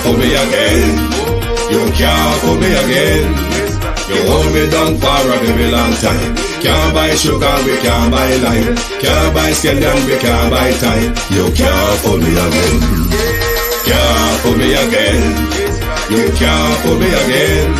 fool me again. You can't fool me again. You hold me down for a very long time. Can't buy sugar, we can't buy lime. Can't buy scallion, we can't buy time. You can't fool me again. Can't fool me again. You can't fool me again.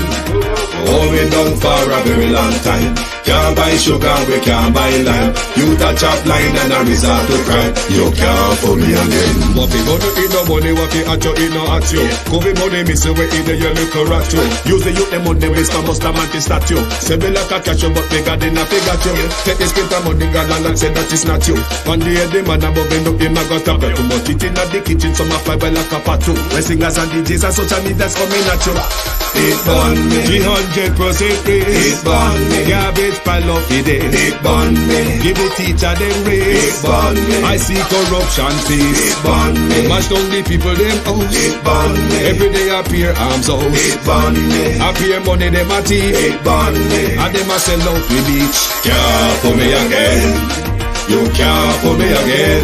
Hold me down for a very long time. Can't buy sugar, we can't buy lime. You touch up line and a resort to crime. You can't fool me again. What we gonna eat no money, what we at you, eat no at you. Covid money, miss away in the yellow correct you. Use the youth, the money, waste my must have statue. Say me like a catch you, but they got enough, they got you. Take this print of money, got and say that it's not you. One day the man above end up, him I got up. Too much eating at the kitchen, some fly by like a patu. My singers and DJs and social media's coming at you. It burn me. 300% raise. It burn me. Garbage pile up the day. It burn me. Give the teacher them raise. It burn me. I see corruption face. It burn me. Mash down the people them house. It burn me. Every day appear arms out. It burn me. Appear money them a thief. It burn me. And them a sell out the beach. Can't fool me again. You can't fool me again.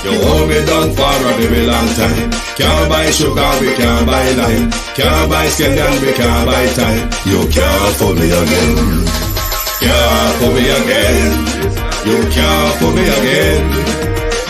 You hold me down for a very long time. Can't buy sugar, we can't buy lime. Can't buy scallion, we can't buy time. You can't fool me again. Can't fool me again. You can't fool me again.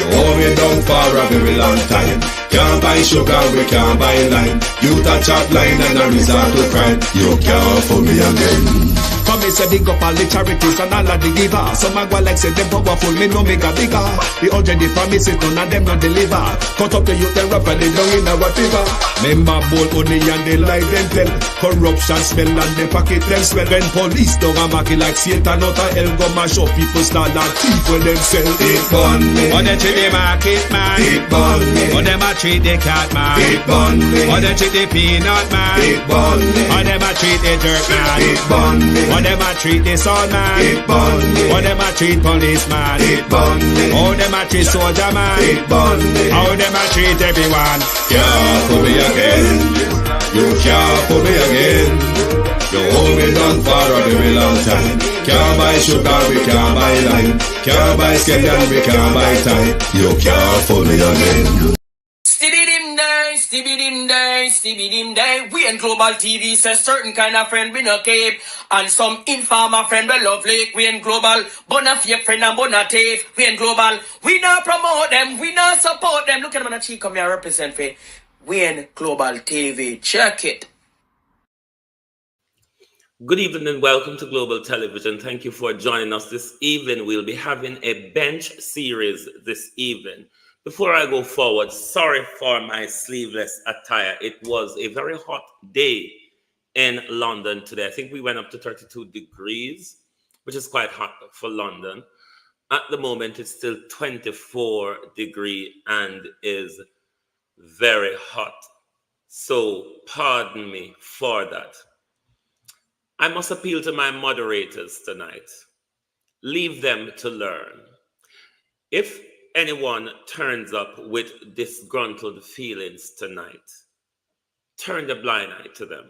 You hold me down for a very long time. Can't buy sugar, we can't buy lime. You touch up line and a resort to crime. You can't fool me again. For me say big up all the charities and all of the givers. Some a go like say them powerful, me no make a bigger. The urgent the promises none of them not deliver. Cut up the youth them rap and they down in a whatever. Member bowl only and they lie them tell. Corruption smell and they pocket them swell. When police don't a market like Satan out of hell go mash up people start like thief when them sell. It burn me. Or they treat the market man. It burn me. Or them a treat the cat man. It burn me. Or they treat the peanut man. It burn me. Or them a treat the dirt man. It burn me. Or them a treat the sun man. It burn me. Or them a treat policeman. It burn me. How them a treat soldier man. It burn me. How them a treat everyone. Can't fool me again. You can't fool me again. You hold me down for a very long time. Can't buy sugar, we can't buy lime. Can't buy scallion, we can't buy time. You can't fool me again. Stibby dim day. We in Global TV says certain kind of friend we no cape. And some informer friend we lovely. We in Global, bona fake friend and bona tape. We in Global, we not promote them, we not support them. Look at them on the cheek, come here represent for. We in Global TV, check it. Good evening and welcome to Global Television. Thank you for joining us this evening. We'll be having a bench series this evening. Before I go forward, sorry for my sleeveless attire. It was a very hot day in London today. I think we went up to 32 degrees, which is quite hot for London. At the moment, it's still 24 degrees and is very hot. So pardon me for that. I must appeal to my moderators tonight. Leave them to learn. If anyone turns up with disgruntled feelings tonight, turn the blind eye to them.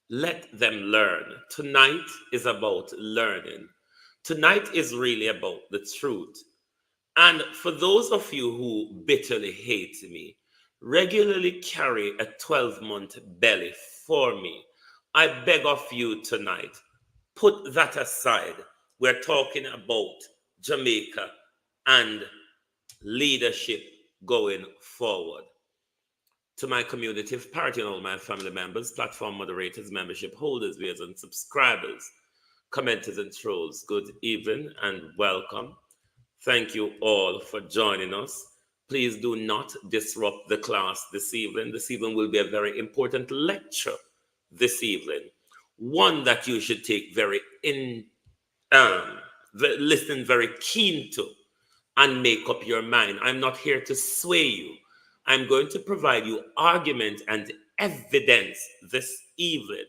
Let them learn. Tonight is about learning. Tonight is really about the truth. And for those of you who bitterly hate me, regularly carry a 12-month belly for me, I beg of you tonight, put that aside. We're talking about Jamaica and leadership going forward. To my community of party and all my family members, platform moderators, membership holders, viewers and subscribers, commenters and trolls, good evening and welcome. Thank you all for joining us. Please do not disrupt the class this evening. This evening will be a very important lecture this evening. One that you should take listen very keen to and make up your mind. I'm not here to sway you. I'm going to provide you argument and evidence this evening.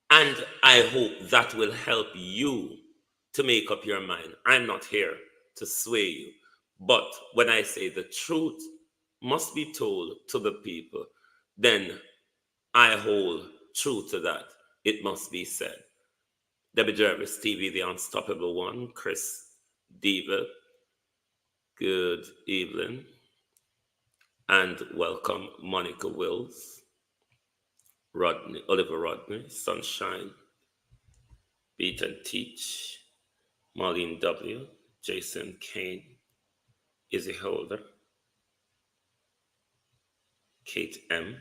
And I hope that will help you to make up your mind. I'm not here to sway you. But when I say the truth must be told to the people, then I hold true to that. It must be said. Debbie Jervis TV, the unstoppable one. Chris Diva, good evening. and welcome Monica Wills, Oliver Rodney, Sunshine, Beat and Teach, Marlene W., Jason Kane, Izzy Holder, Kate M.,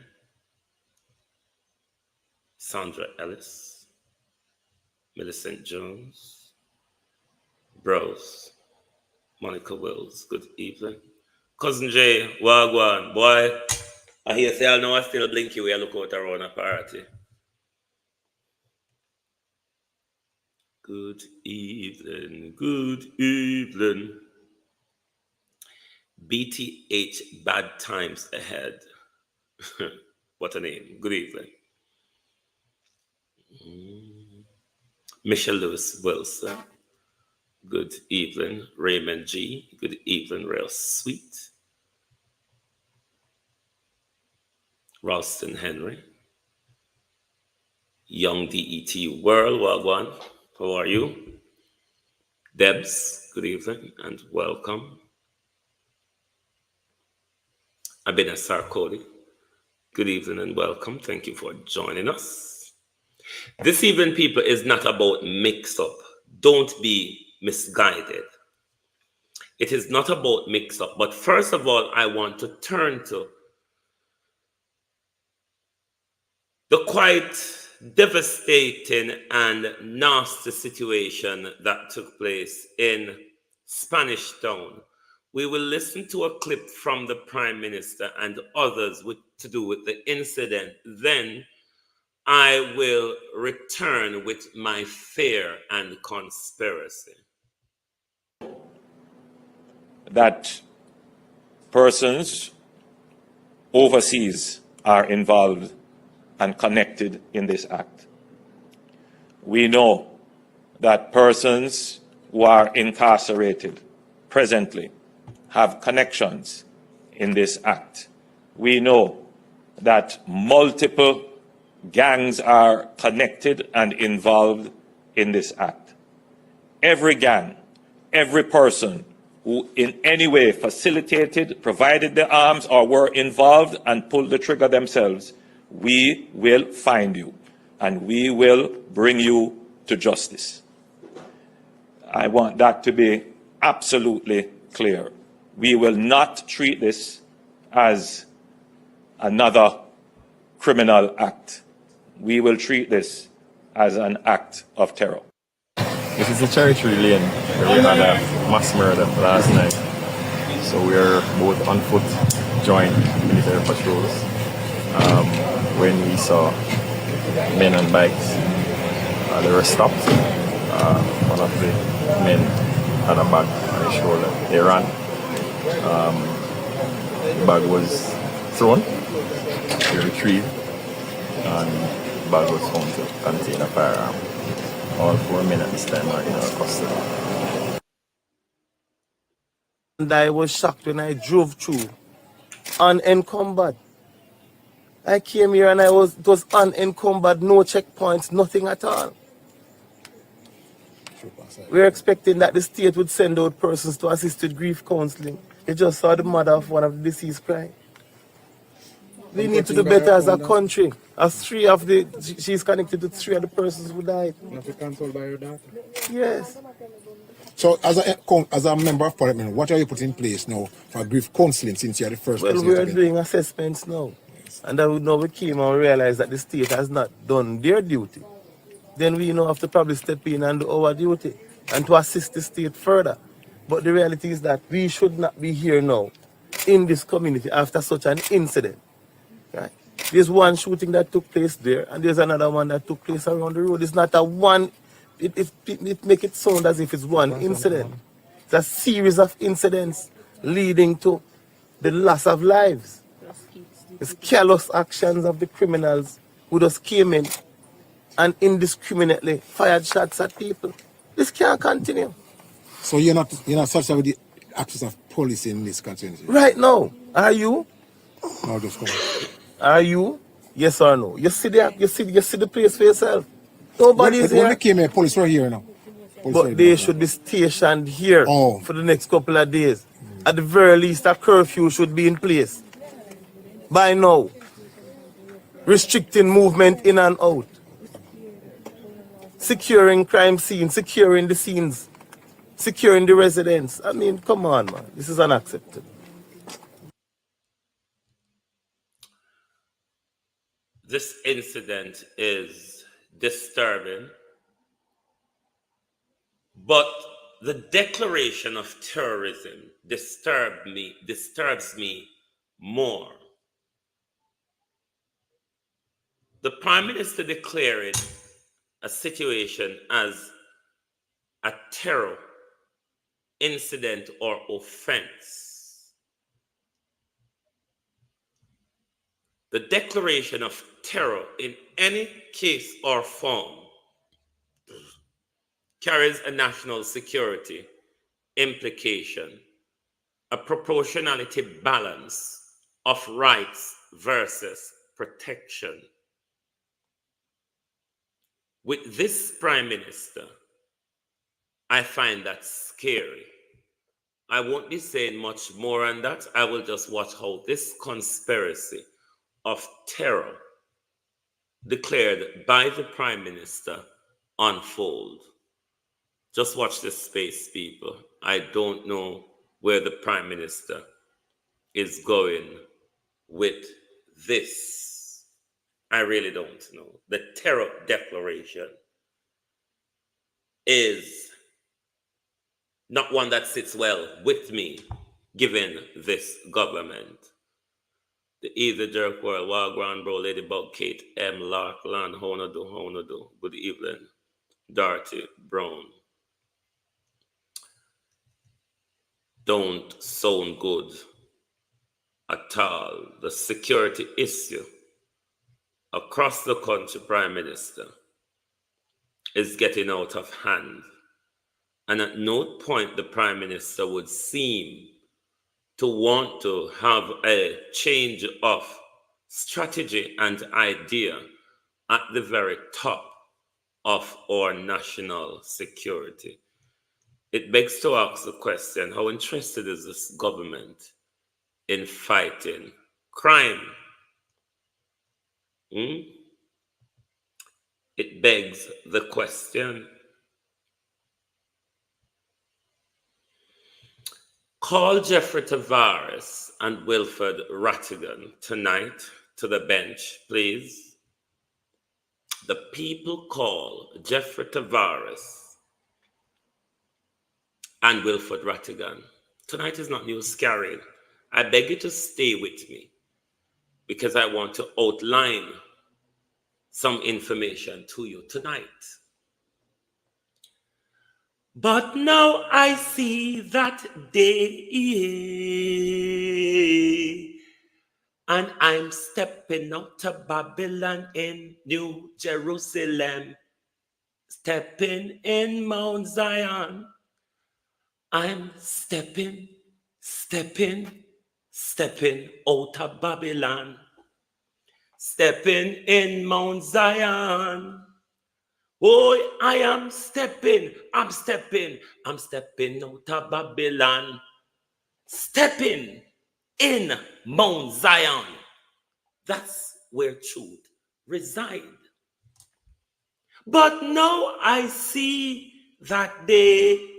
Sandra Ellis, Millicent Jones, Bros, Monica Wills, good evening. Cousin Jay, Wagwan, boy, I hear say I know I still blinky we look out around a party. Good evening, good evening. BTH Bad Times Ahead. What a name. Good evening. Michelle Lewis Wilson. Good evening. Raymond G. Good evening, real sweet. Ralston Henry. Young DET World, Wagwan. How are you? Debs, good evening and welcome. Abena Sarkodi, good evening and welcome. Thank you for joining us. This evening, people, is not about mix-up. Don't be misguided. It is not about mix-up. But first of all, I want to turn to the quite devastating and nasty situation that took place in Spanish Town. We will listen to a clip from the Prime Minister and others to do with the incident. Then I will return with my fear and conspiracy. That persons overseas are involved and connected in this act. We know that persons who are incarcerated presently have connections in this act. We know that multiple gangs are connected and involved in this act. Every gang, every person who in any way facilitated, provided the arms, or were involved and pulled the trigger themselves, we will find you and we will bring you to justice. I want that to be absolutely clear. We will not treat this as another criminal act. We will treat this as an act of terror. This is the Territory Lane where we had a mass murder last night. So we are both on foot, joined military patrols. When we saw men on bikes, they were stopped. One of the men had a bag on his shoulder. They ran. The bag was thrown. We retrieved, and the bag was found to contain a firearm. All 4 men at this time are in our custody. And I was shocked when I drove through unencumbered. I came here and it was unencumbered, no checkpoints, nothing at all. We were expecting that the state would send out persons to assist with grief counseling. They just saw the mother of one of the deceased cry. We need to do better as a country. As she's connected to 3 of the persons who died. Not be controlled by your daughter? Yes. So as a member of parliament, what are you putting in place now for grief counseling since you are the first Well, we are doing assessments now. And now we came and realized that the state has not done their duty. Then we have to probably step in and do our duty and to assist the state further. But the reality is that we should not be here now in this community after such an incident. Right? There's one shooting that took place there and there's another one that took place around the road. It's not a one, it make it sound as if it's one incident. It's a series of incidents leading to the loss of lives. It's careless actions of the criminals who just came in and indiscriminately fired shots at people. This can't continue. So you're not satisfied with the actions of police in this country? Right now, are you? No, just come on. Are you? Yes or no? You see the place for yourself. Nobody's here. When we came here, police were here now. But they should be stationed here for the next couple of days. At the very least, a curfew should be in place. by now, restricting movement in and out, securing crime scenes, securing the scenes, securing the residents. I mean, come on, man. This is unacceptable. This incident is disturbing, but the declaration of terrorism disturbs me more. The Prime Minister declaring a situation as a terror incident or offense. The declaration of terror in any case or form carries a national security implication, a proportionality balance of rights versus protection. With this Prime Minister, I find that scary. I won't be saying much more on that. I will just watch how this conspiracy of terror declared by the Prime Minister unfold. Just watch this space, people. I don't know where the Prime Minister is going with this. I really don't know. The terror declaration is not one that sits well with me, given this government. The Either Jerk World, Wagwan Bro, Ladybug, Kate M. Larkland, Honadu. Good evening, Darty Brown. Don't sound good at all. The security issue across the country, Prime Minister, is getting out of hand. And at no point the Prime Minister would seem to want to have a change of strategy and idea at the very top of our national security. It begs to ask the question, how interested is this government in fighting crime? It begs the question. Call Jeffrey Tavares and Wilfred Ratigan tonight to the bench, please. The people call Jeffrey Tavares and Wilfred Ratigan. Tonight is not news carried. I beg you to stay with me because I want to outline some information to you tonight. But now I see that day, and I'm stepping out to Babylon in New Jerusalem, stepping in Mount Zion. I'm stepping out of Babylon, stepping in Mount Zion. Oh, I am stepping out of Babylon, stepping in Mount Zion. That's where truth resides. But now I see that day,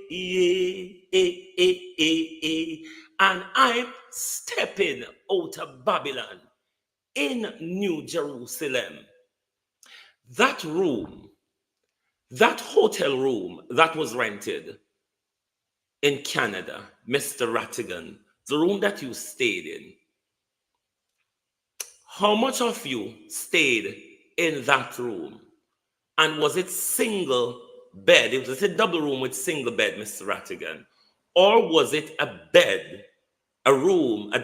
and I'm stepping out of Babylon in New Jerusalem. That room, that hotel room that was rented in Canada, Mr. Ratigan, the room that you stayed in, how much of you stayed in that room? And was it single bed? It was a double room with single bed, Mr. Ratigan? Or was it a bed, a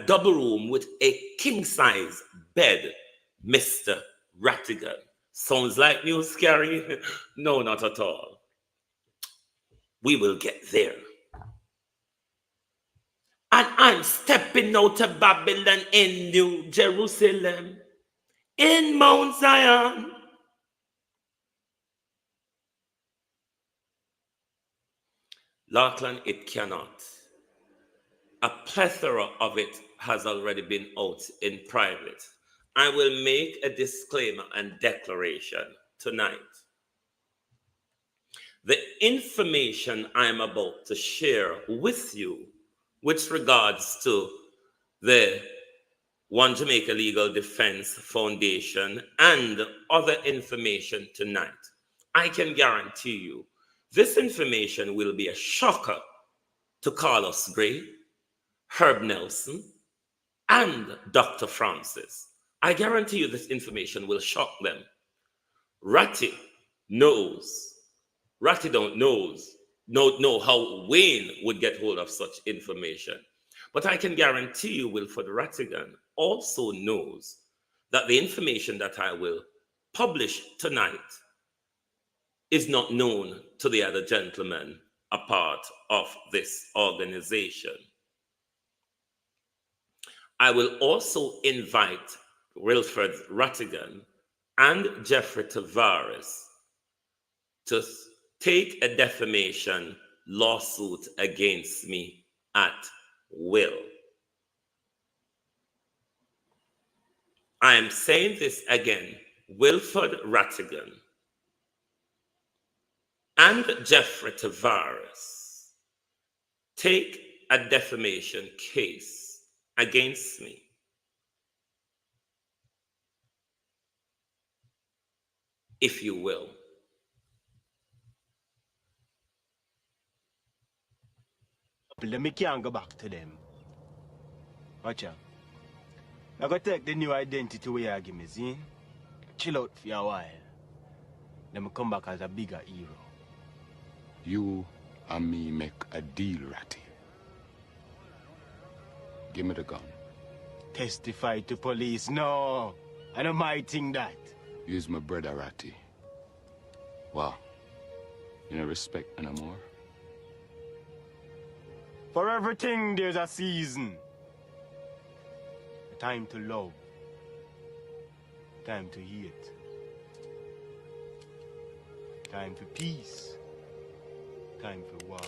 double room with a king-size bed, Mr. Ratigan? Sounds like news scary? No, not at all. We will get there. And I'm stepping out of Babylon in New Jerusalem, in Mount Zion. Larkland, it cannot. a plethora of it has already been out in private. I will make a disclaimer and declaration tonight. The information I am about to share with you with regards to the One Jamaica Legal Defense Foundation and other information tonight, I can guarantee you this information will be a shocker to Carlos Gray, Herb Nelson, and Dr. Francis. I guarantee you this information will shock them. Ratty knows. Ratty don't know how Wayne would get hold of such information. But I can guarantee you Wilfred Ratigan also knows that the information that I will publish tonight is not known to the other gentlemen a part of this organization. I will also invite Wilfred Ratigan and Jeffrey Tavares to take a defamation lawsuit against me at will. I am saying this again. Wilfred Ratigan and Jeffrey Tavares take a defamation case against me. If you will. Let me can't go back to them. Watch out. I gotta take the new identity where you give me, see? Chill out for a while. Then I come back as a bigger hero. You and me make a deal, Ratty. Give me the gun. Testify to police. No, I don't mind think that. Use my brother, Ratty. Wow. You don't respect anymore? For everything, there's a season. A time to love. A time to hate. A time for peace. A time for war.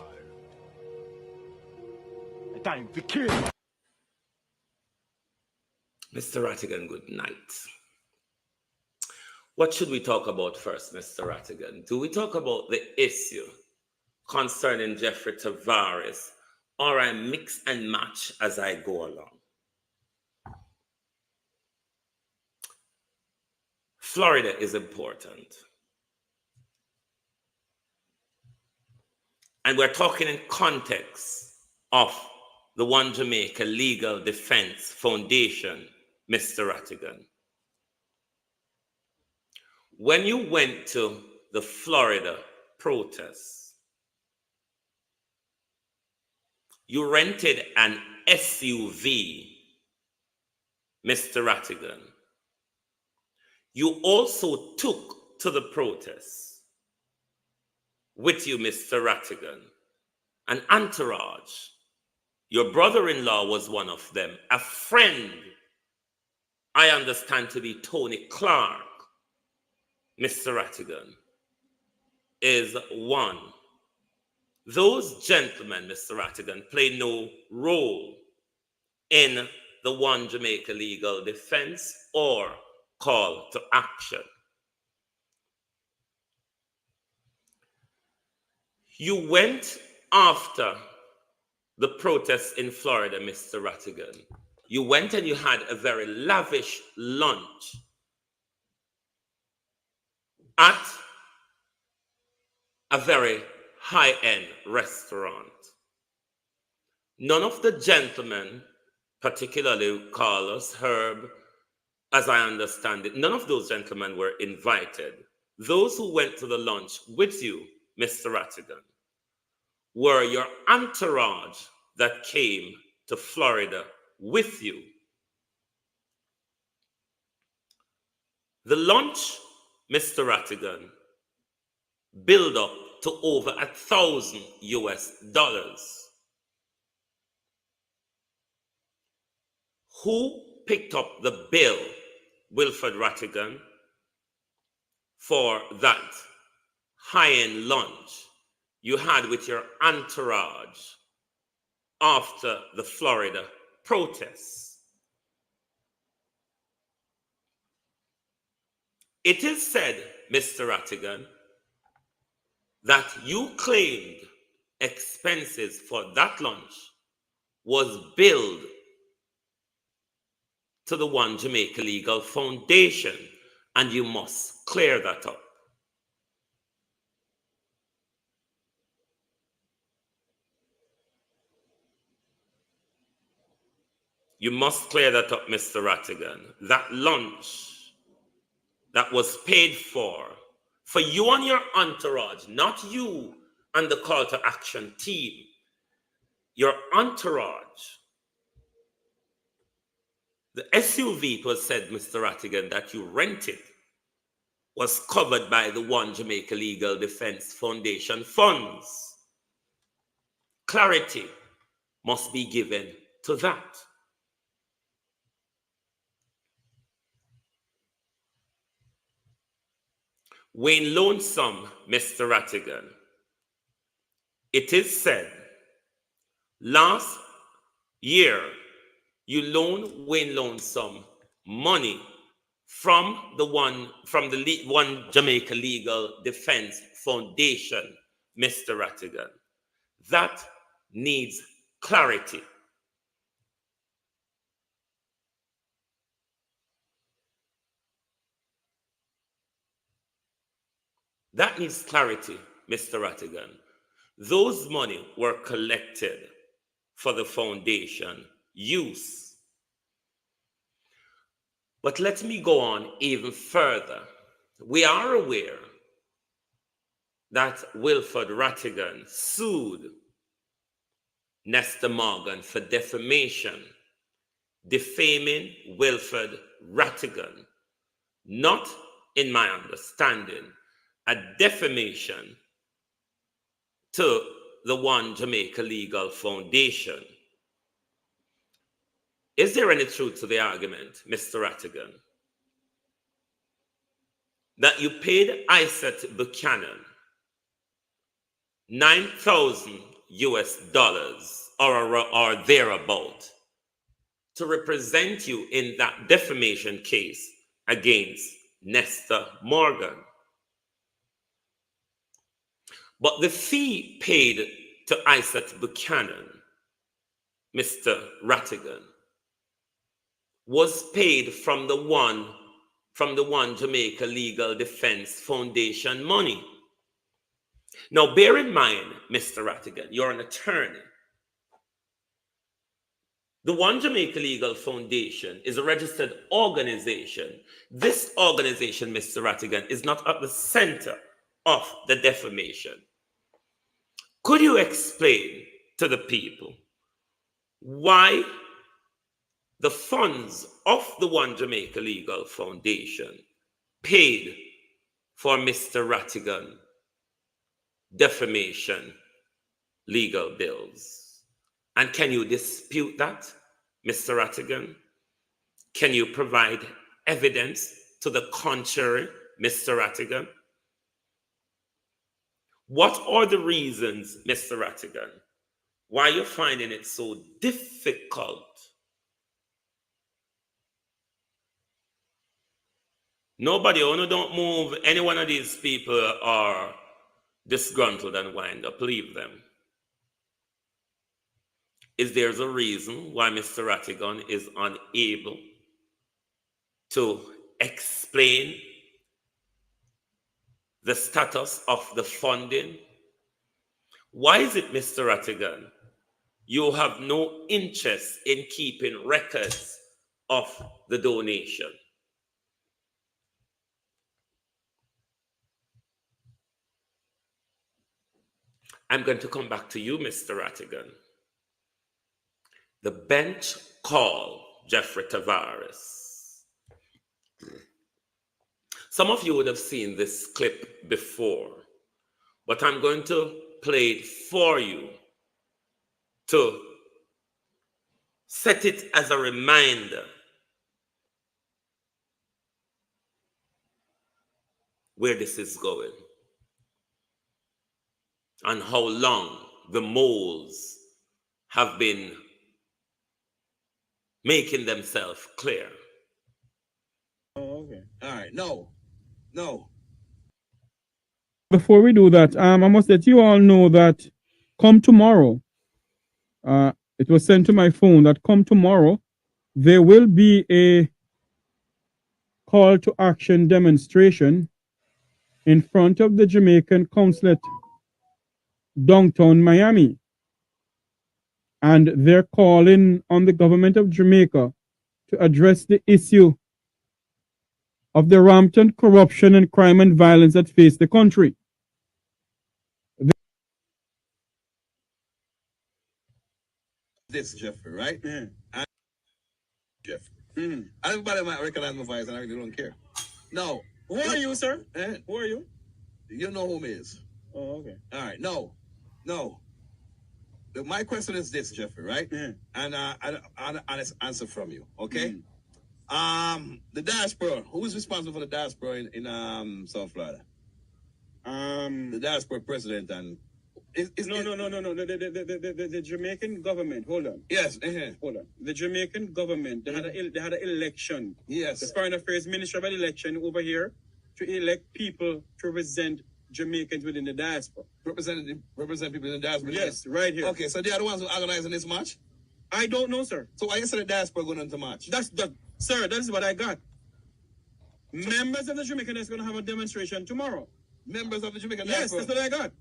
A time for kill. Mr. Ratigan, good night. What should we talk about first, Mr. Ratigan? Do we talk about the issue concerning Jeffrey Tavares, or I mix and match as I go along? Florida is important. And we're talking in context of the One Jamaica Legal Defense Foundation, Mr. Ratigan. When you went to the Florida protests, you rented an SUV, Mr. Ratigan. You also took to the protests with you, Mr. Ratigan, an entourage. Your brother-in-law was one of them. A friend, I understand to be Tony Clark, Mr. Ratigan, is one. Those gentlemen, Mr. Ratigan, play no role in the One Jamaica Legal Defense or call to action. You went after the protests in Florida, Mr. Ratigan. You went and you had a very lavish lunch at a very high-end restaurant. None of the gentlemen, particularly Carlos, Herb, as I understand it, none of those gentlemen were invited. Those who went to the lunch with you, Mr. Ratigan, were your entourage that came to Florida with you. The lunch, Mr. Ratigan, built up to over $1,000 US. Who picked up the bill, Wilfred Ratigan, for that high-end lunch you had with your entourage after the Florida protests. It is said, Mr. Ratigan, that you claimed expenses for that lunch was billed to the One Jamaica Legal Foundation, and you must clear that up. You must clear that up, Mr. Ratigan. That lunch that was paid for you and your entourage, not you and the call to action team, your entourage. The SUV, it was said, Mr. Ratigan, that you rented was covered by the One Jamaica Legal Defense Foundation funds. Clarity must be given to that. Wayne Lonesome, Mr. Ratigan, it is said last year you loaned Wayne Lonesome money from the One Jamaica Legal Defense Foundation, Mr. Ratigan. That needs clarity. That needs clarity, Mr. Ratigan. Those money were collected for the foundation use. But let me go on even further. We are aware that Wilfred Ratigan sued Nestor Morgan for defamation, defaming Wilfred Ratigan, not, in my understanding, a defamation to the One Jamaica Legal Foundation. Is there any truth to the argument, Mr. Ratigan, that you paid Isaac Buchanan $9,000 US or thereabout to represent you in that defamation case against Nestor Morgan? But the fee paid to Isaac Buchanan, Mr. Ratigan, was paid from the One Jamaica Legal Defense Foundation money. Now, bear in mind, Mr. Ratigan, you're an attorney. The One Jamaica Legal Foundation is a registered organization. This organization, Mr. Ratigan, is not at the center of the defamation. Could you explain to the people why the funds of the One Jamaica Legal Foundation paid for Mr. Ratigan defamation legal bills? And can you dispute that, Mr. Ratigan? Can you provide evidence to the contrary, Mr. Ratigan? What are the reasons, Mr. Ratigan, why you're finding it so difficult? Nobody, don't move. Any one of these people are disgruntled and wind up. Leave them. Is there a reason why Mr. Ratigan is unable to explain the status of the funding? Why is it, Mr. Ratigan, you have no interest in keeping records of the donation? I'm going to come back to you, Mr. Ratigan. The bench call Jeffrey Tavares. Some of you would have seen this clip before, but I'm going to play it for you to set it as a reminder where this is going and how long the moles have been making themselves clear. Oh, okay. All right. No. Before we do that, I must let you all know that come tomorrow, it was sent to my phone that come tomorrow, there will be a call to action demonstration in front of the Jamaican consulate downtown Miami. And they're calling on the government of Jamaica to address the issue of the rampant corruption and crime and violence that face the country. This, Jeffrey, right? Mm. And Jeffrey. Mm. Everybody might recognize my voice and I really don't care. No. Who are you, sir? Who are you? You know who me is. Oh, okay. All right. No. My question is this, Jeffrey, right? Mm. And an honest answer from you, okay? Mm. The diaspora. Who is responsible for the diaspora in South Florida? The diaspora president and. No. The Jamaican government. Hold on. Yes. Hold on. The Jamaican government. They had an election. Yes. The Foreign Affairs Ministry had an election over here to elect people to represent Jamaicans within the diaspora. Represent people in the diaspora. Yes, right here. Okay, so they are the ones who are organizing this march. I don't know, sir. So why you said the diaspora going on to march? Sir. That is what I got. Members of the Jamaican is going to have a demonstration tomorrow. Members of the Jamaican diaspora. Yes, that's what I got.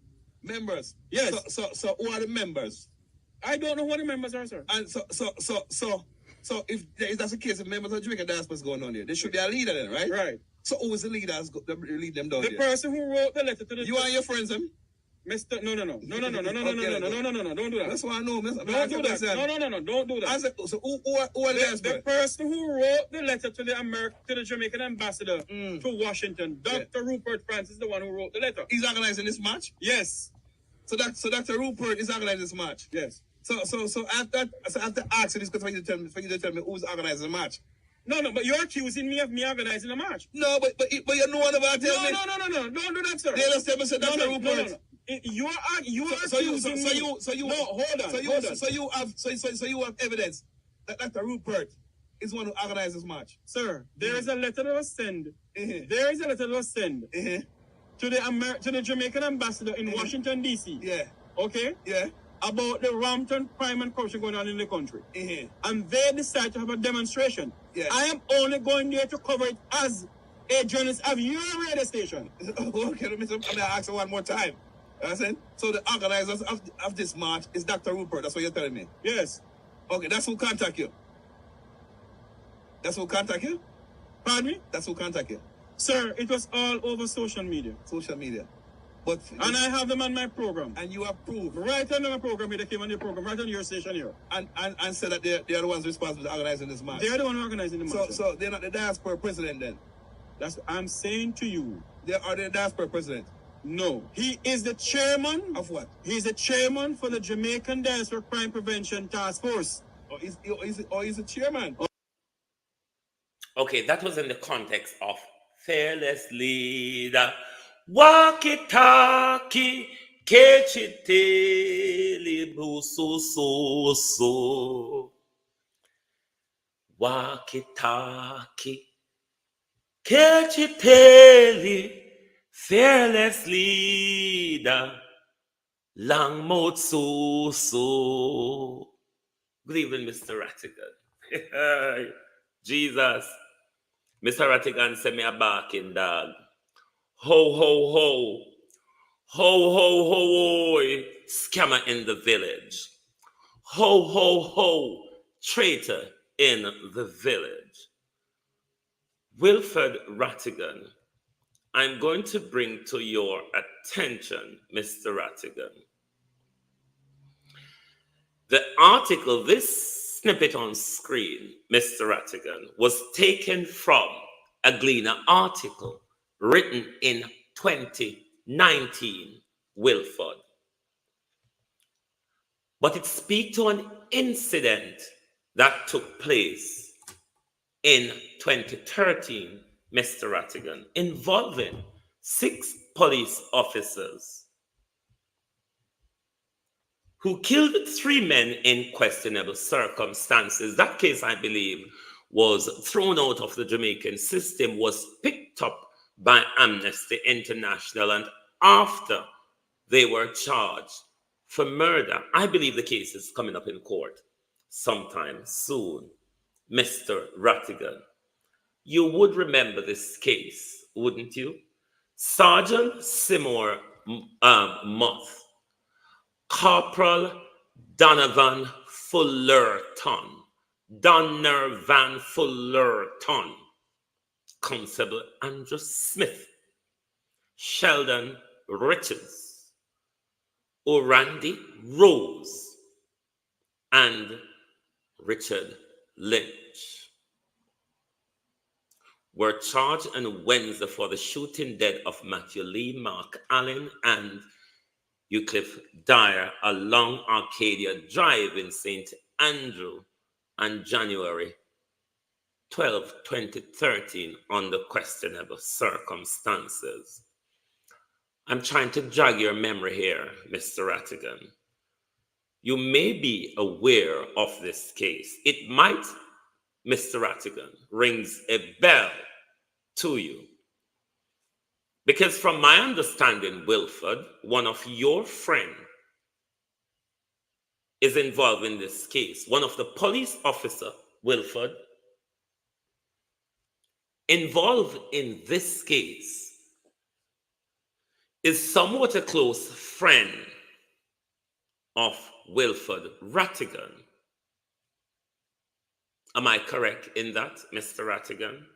Members. Yes. So who are the members? I don't know who the members are, sir. And so if that's the case, if members of Jamaican diaspora is going on here, there should be a leader then, right? Right. So who is the leader that lead them down here? The person who wrote the letter to the. You and your friends, them? Mr. No. Don't do that. That's what I know. Don't do that. No. Don't do that. So who are the person who wrote the letter to the Jamaican ambassador to Washington, Dr. Rupert Francis, the one who wrote the letter. He's organizing this march? Yes. So Dr. Rupert is organizing this march? Yes. So after asking this question for you to tell me who's organizing the march. No, but you're accusing me of me organizing the march. No, but you know what about telling me. No. Don't do that, sir. They just tell me Dr. Rupert. No. You are accusing me. So you have evidence that Dr. Rupert is the one who organized this march. Sir, there is a letter that was sent. There is a letter that was sent to the Jamaican ambassador in Washington D.C. Yeah. Okay. Yeah. About the rampant crime and corruption going on in the country. And they decided to have a demonstration. Yeah. I am only going there to cover it as a journalist of your radio station. Okay, let me ask you one more time. So the organizers of this march is Dr. Rupert. That's what you're telling me? Yes. Okay, that's who contact you. That's who contact you? Pardon me? That's who contact you. Sir, it was all over social media. Social media. And I have them on my program. And you have proof. Right on my program, they came on your program, right on your station here. And said that they are the ones responsible for organizing this march. They are the ones organizing the march. So they're not the diaspora president then? That's what I'm saying to you. They are the diaspora president? No. He is the chairman. Of what? He's the chairman for the Jamaican Diaspora Crime Prevention Task Force. He's the chairman. Okay, that was in the context of fearless leader. Walkie-talkie, kechiteli busu. Walkie-talkie, kechiteli. Fearless leader, long mouth so. Good evening, Mr. Ratigan. Jesus. Mr. Ratigan sent me a barking dog. Ho, ho, ho. Ho, ho, ho, scammer in the village. Ho, ho, ho, traitor in the village. Wilfred Ratigan, I'm going to bring to your attention, Mr. Ratigan, the article, this snippet on screen, Mr. Ratigan, was taken from a Gleaner article written in 2019, Wilfred. But it speaks to an incident that took place in 2013, Mr. Ratigan, involving 6 police officers who killed 3 men in questionable circumstances. That case, I believe, was thrown out of the Jamaican system, was picked up by Amnesty International, and after they were charged for murder. I believe the case is coming up in court sometime soon. Mr. Ratigan, you would remember this case, wouldn't you? Sergeant Seymour Moth, Corporal Donovan Fullerton, Constable Andrew Smith, Sheldon Richards, Orandi Rose, and Richard Lynch were charged on Wednesday for the shooting death of Matthew Lee, Mark Allen, and Euclid Dyer along Arcadia Drive in St. Andrew on January 12, 2013, under questionable circumstances. I'm trying to jog your memory here, Mr. Ratigan. You may be aware of this case. It might, Mr. Ratigan, rings a bell to you. Because from my understanding, Wilfred, one of your friends, is involved in this case. One of the police officer, Wilfred, involved in this case is somewhat a close friend of Wilfred Ratigan. Am I correct in that, Mr. Ratigan?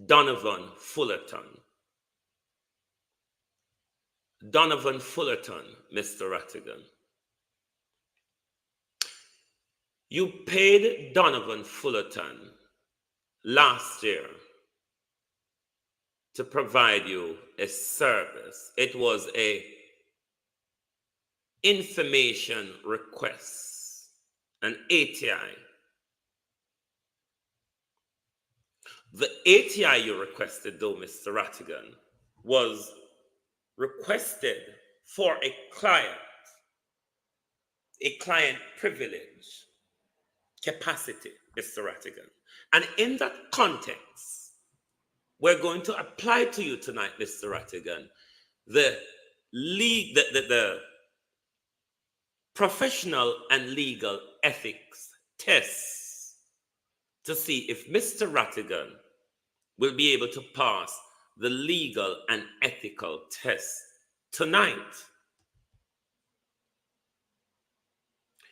Donovan Fullerton. Donovan Fullerton, Mr. Ratigan. You paid Donovan Fullerton last year to provide you a service. It was a information request, an ATI. The ATI you requested, though, Mr. Ratigan, was requested for a client privilege capacity, Mr. Ratigan. And in that context, we're going to apply to you tonight, Mr. Ratigan, the professional and legal ethics tests to see if Mr. Ratigan will be able to pass the legal and ethical test tonight.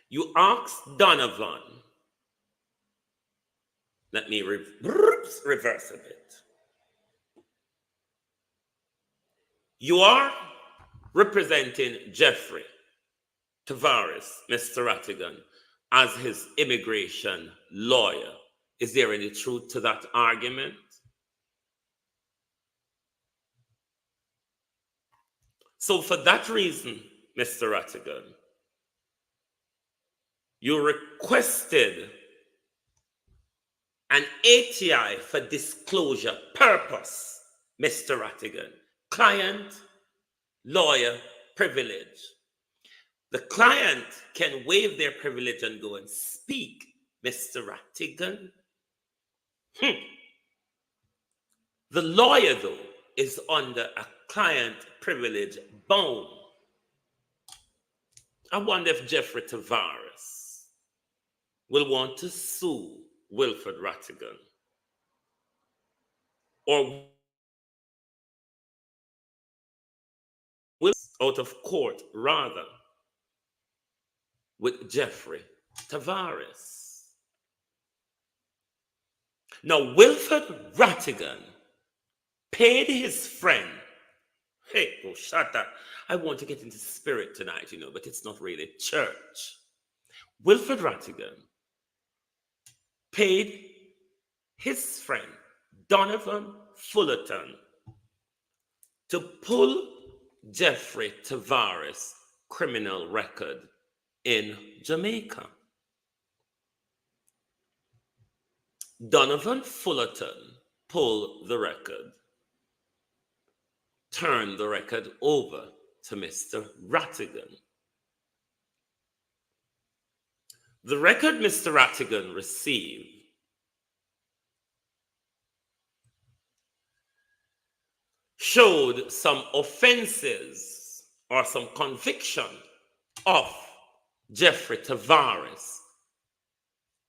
You asked Donovan, let me reverse a bit. You are representing Jeffrey Tavares, Mr. Ratigan, as his immigration lawyer. Is there any truth to that argument? So for that reason, Mr. Ratigan, you requested an ATI for disclosure purpose, Mr. Ratigan. Client, lawyer, privilege. The client can waive their privilege and go and speak, Mr. Ratigan. The lawyer, though, is under a client privilege bound. I wonder if Jeffrey Tavares will want to sue Wilfred Ratigan, or will out of court rather with Jeffrey Tavares. Now, Wilfred Ratigan paid his friend. Hey, oh, shut up. I want to get into spirit tonight, but it's not really church. Wilfred Ratigan paid his friend, Donovan Fullerton, to pull Jeffrey Tavares' criminal record in Jamaica. Donovan Fullerton pulled the record, turned the record over to Mr. Ratigan. The record Mr. Ratigan received showed some offenses or some conviction of Jeffrey Tavares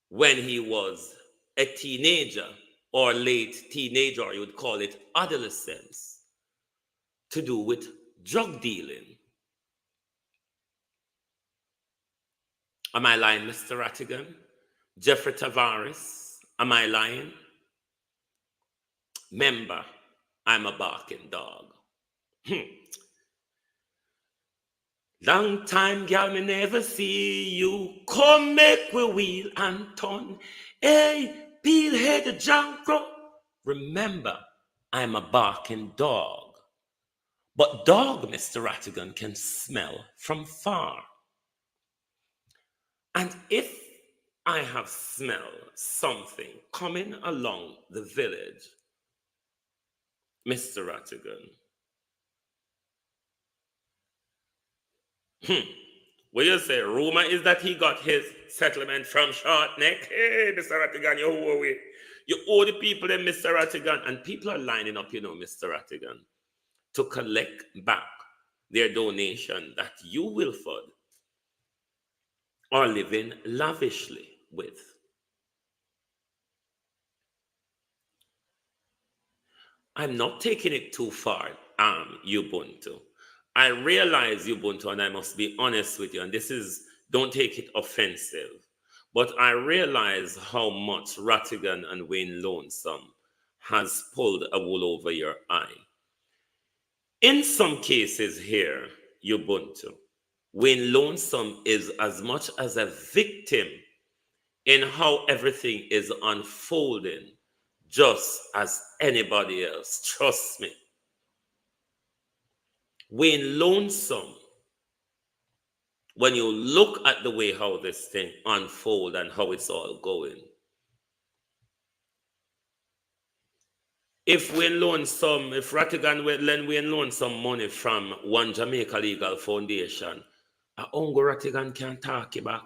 when he was a teenager or late teenager, or you would call it adolescence, to do with drug dealing. Am I lying, Mr. Ratigan? Jeffrey Tavares, am I lying? Remember, I'm a barking dog. Long time, gal, me never see you. Come make we wheel and turn. Hey, peel head junk crow. Remember, I'm a barking dog. But dog, Mr. Ratigan, can smell from far. And if I have smelled something coming along the village, Mr. Ratigan, what you say? Rumor is that he got his settlement from Short Neck. Hey, Mr. Ratigan, you owe away. You owe the people them, Mr. Ratigan. And people are lining up, you know, Mr. Ratigan, to collect back their donation that you, Wilfred, are living lavishly with. I'm not taking it too far, Ubuntu. I realize, Ubuntu, and I must be honest with you, and this is, don't take it offensive, but I realize how much Ratigan and Wayne Lonesome has pulled a wool over your eye. In some cases here, Ubuntu, Wayne Lonesome is as much as a victim in how everything is unfolding, just as anybody else. Trust me. Wayne Lonesome, when you look at the way how this thing unfolds and how it's all going, if Ratigan will lend Wayne Lonesome money from one Jamaica Legal Foundation, a Ungo Ratigan can talk it back.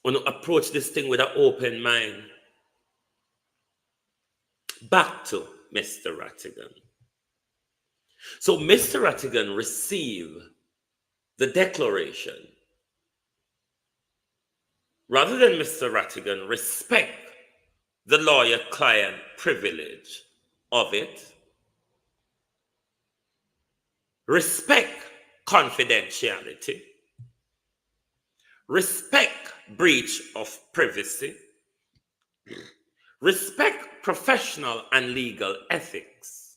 Want to approach this thing with an open mind. Back to Mr. Ratigan. So Mr. Ratigan received the declaration. Rather than Mr. Ratigan respect the lawyer-client privilege of it, respect confidentiality, respect breach of privacy, respect professional and legal ethics.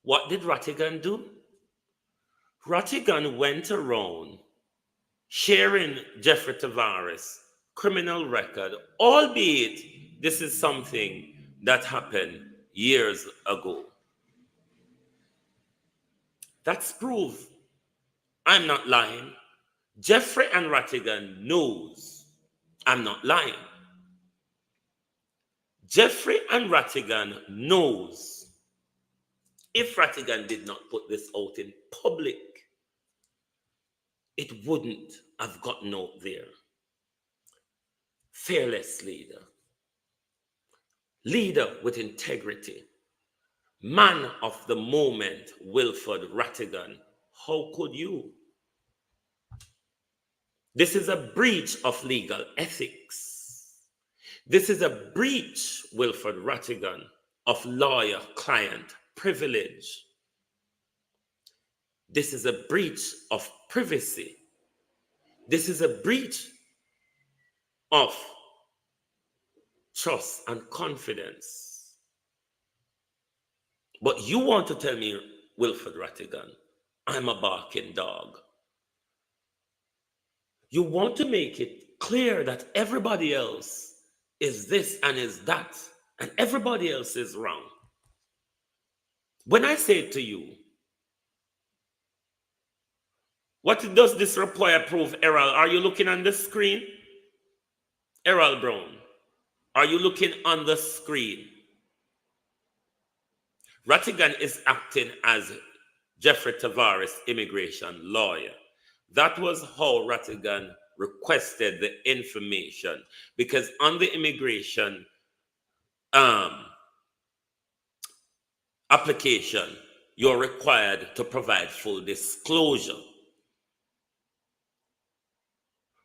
What did Ratigan do? Ratigan went around sharing Jeffrey Tavares' criminal record, albeit this is something that happened years ago. That's proof. I'm not lying. Jeffrey and Ratigan knows I'm not lying. Jeffrey and Ratigan knows if Ratigan did not put this out in public, it wouldn't have gotten out there. Fearless leader. Leader with integrity. Man of the moment, Wilfred Ratigan. How could you? This is a breach of legal ethics. This is a breach, Wilfred Ratigan, of lawyer-client privilege. This is a breach of privacy. This is a breach of trust and confidence. But you want to tell me, Wilfred Ratigan, I'm a barking dog. You want to make it clear that everybody else is this and is that, and everybody else is wrong. When I say to you, what does this require proof, Errol? Are you looking on the screen? Errol Brown, are you looking on the screen? Ratigan is acting as Jeffrey Tavares, immigration lawyer. That was how Ratigan requested the information, because on the immigration application, you're required to provide full disclosure.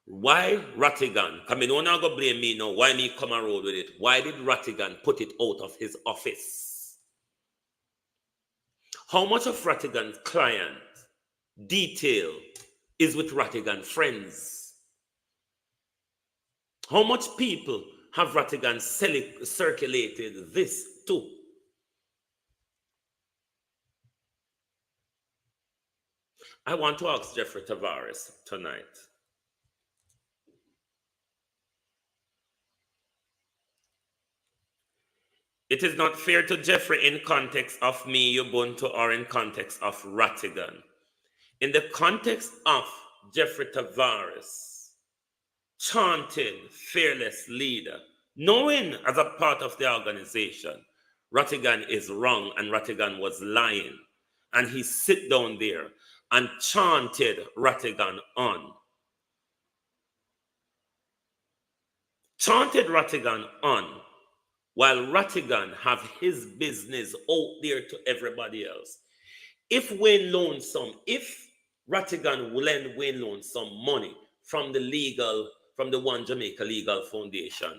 Why Ratigan? Come in, don't go blame me now. Why me come and roll with it? Why did Ratigan put it out of his office? How much of Ratigan's client detail is with Ratigan friends? How much people have Ratigan circulated this to? I want to ask Jeffrey Tavares tonight. It is not fair to Jeffrey in context of me, Ubuntu, or in context of Ratigan. In the context of Jeffrey Tavares, chanting fearless leader, knowing as a part of the organization, Ratigan is wrong and Ratigan was lying. And he sit down there and chanted Ratigan on. Chanted Ratigan on, while Ratigan have his business out there to everybody else. If Wayne loaned if Ratigan will lend Wayne Lonesome money from the One Jamaica Legal Foundation,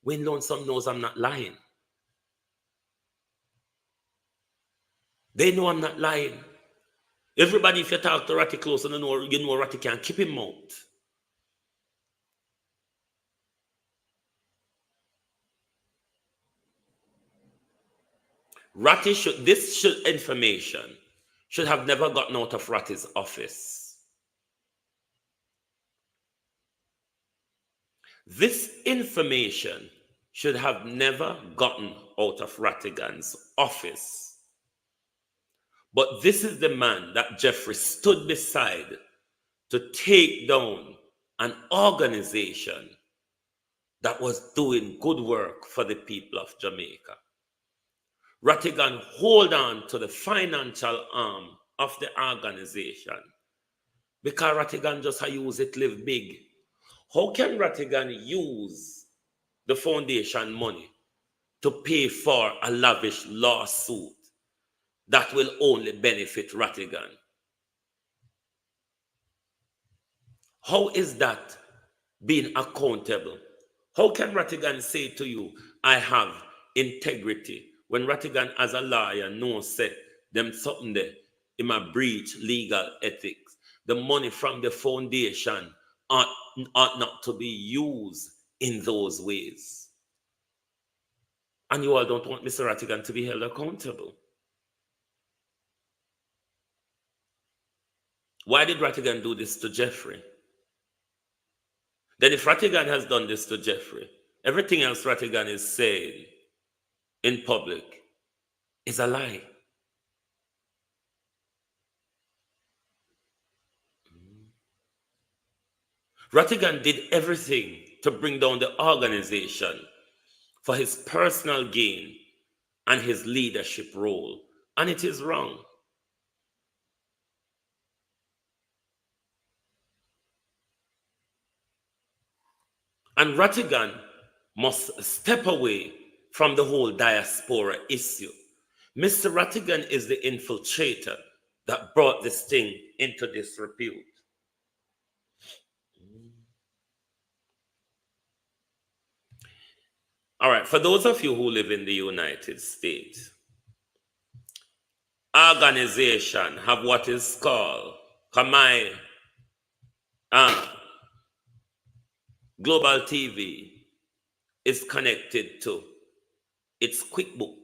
Wayne Lonesome knows I'm not lying. They know I'm not lying. Everybody, if you talk to Ratty close, you know Ratty can keep him out. Ratty this information should have never gotten out of Ratty's office. This information should have never gotten out of Ratigan's office. But this is the man that Jeffrey stood beside to take down an organization that was doing good work for the people of Jamaica. Ratigan hold on to the financial arm of the organization because Ratigan just use it live big. How can Ratigan use the foundation money to pay for a lavish lawsuit that will only benefit Ratigan? How is that being accountable? How can Ratigan say to you, I have integrity, when Ratigan as a lawyer knows that them something there in my breach legal ethics? The money from the foundation ought not to be used in those ways. And you all don't want Mr. Ratigan to be held accountable. Why did Ratigan do this to Jeffrey? Then if Ratigan has done this to Jeffrey, everything else Ratigan is saying in public is a lie. Ratigan did everything to bring down the organization for his personal gain and his leadership role, and it is wrong. And Ratigan must step away from the whole diaspora issue. Mr. Ratigan is the infiltrator that brought this thing into disrepute. All right, for those of you who live in the United States, organization have what is called Global TV is connected to its QuickBook.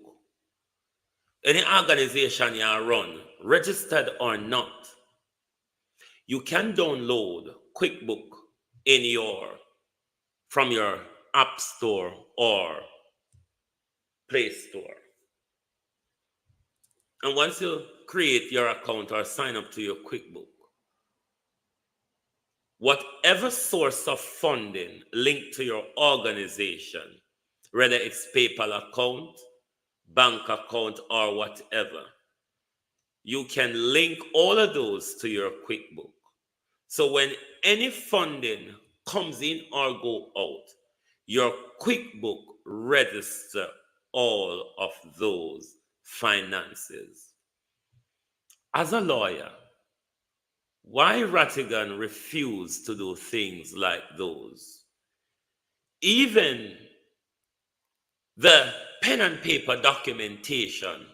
Any organization you run, registered or not, you can download QuickBook from your App Store or Play Store. And once you create your account or sign up to your QuickBook, whatever source of funding linked to your organization, whether it's PayPal account, bank account, or whatever, you can link all of those to your QuickBook. So when any funding comes in or go out, your QuickBook register all of those finances. As a lawyer, why Ratigan refused to do things like those? Even the pen and paper documentation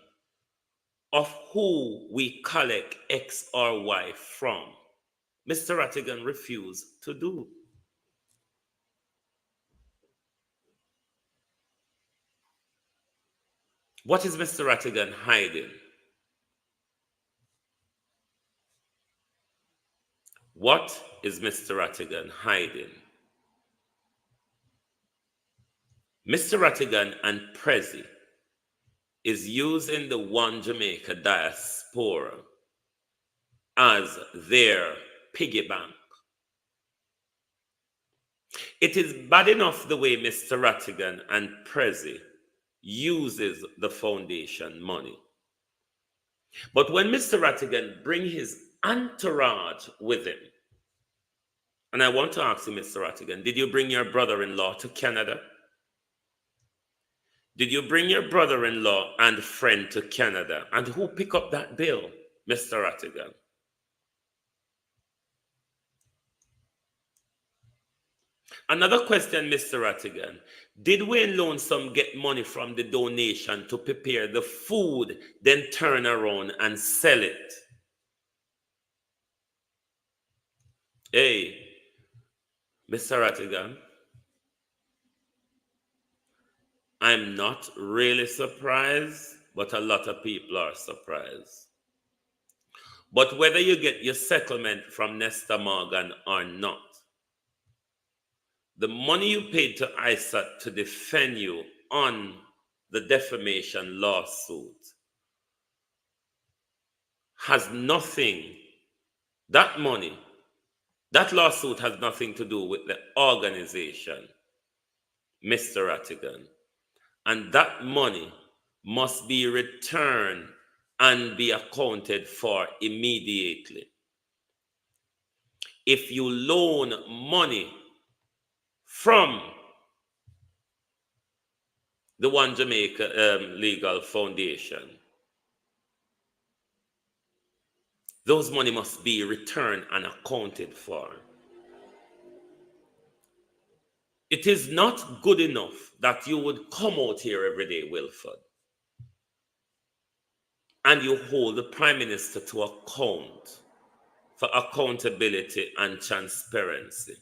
of who we collect X or Y from, Mr. Ratigan refused to do. What is Mr. Ratigan hiding? What is Mr. Ratigan hiding? Mr. Ratigan and Prezi is using the One Jamaica diaspora as their piggy bank. It is bad enough the way Mr. Ratigan and Prezi uses the foundation money. But when Mr. Ratigan bring his entourage with him, and I want to ask you, Mr. Ratigan, did you bring your brother-in-law to Canada? Did you bring your brother-in-law and friend to Canada? And who pick up that bill, Mr. Ratigan? Another question, Mr. Ratigan. Did Wayne Lonesome get money from the donation to prepare the food, then turn around and sell it? Hey, Mr. Ratigan, I'm not really surprised, but a lot of people are surprised. But whether you get your settlement from Nestor Morgan or not, the money you paid to ISAT to defend you on the defamation lawsuit has nothing, that money, that lawsuit has nothing to do with the organization, Mr. Ratigan. And that money must be returned and be accounted for immediately. If you loan money from the One Jamaica Legal Foundation, those money must be returned and accounted for. It is not good enough that you would come out here every day, Wilfred, and you hold the Prime Minister to account for accountability and transparency.